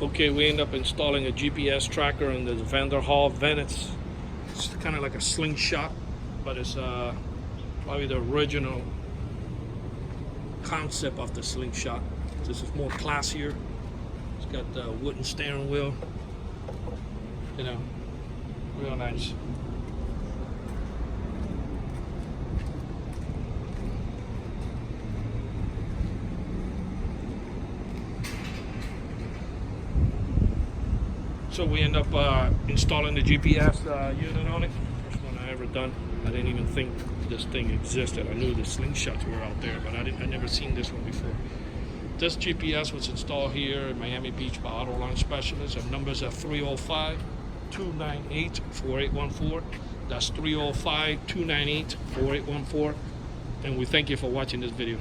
Okay, we end up installing a GPS tracker in the Vanderhall van. It's kind of like a slingshot, but it's probably the original concept of the slingshot. This is more classier. It's got the wooden steering wheel, you know, real nice. So we end up installing the GPS unit on it. First one I ever done. I didn't even think this thing existed. I knew the slingshots were out there, but I never seen this one before. This GPS was installed here in Miami Beach by Auto Line Specialists. Our numbers are 305-298-4814. That's 305-298-4814. And we thank you for watching this video.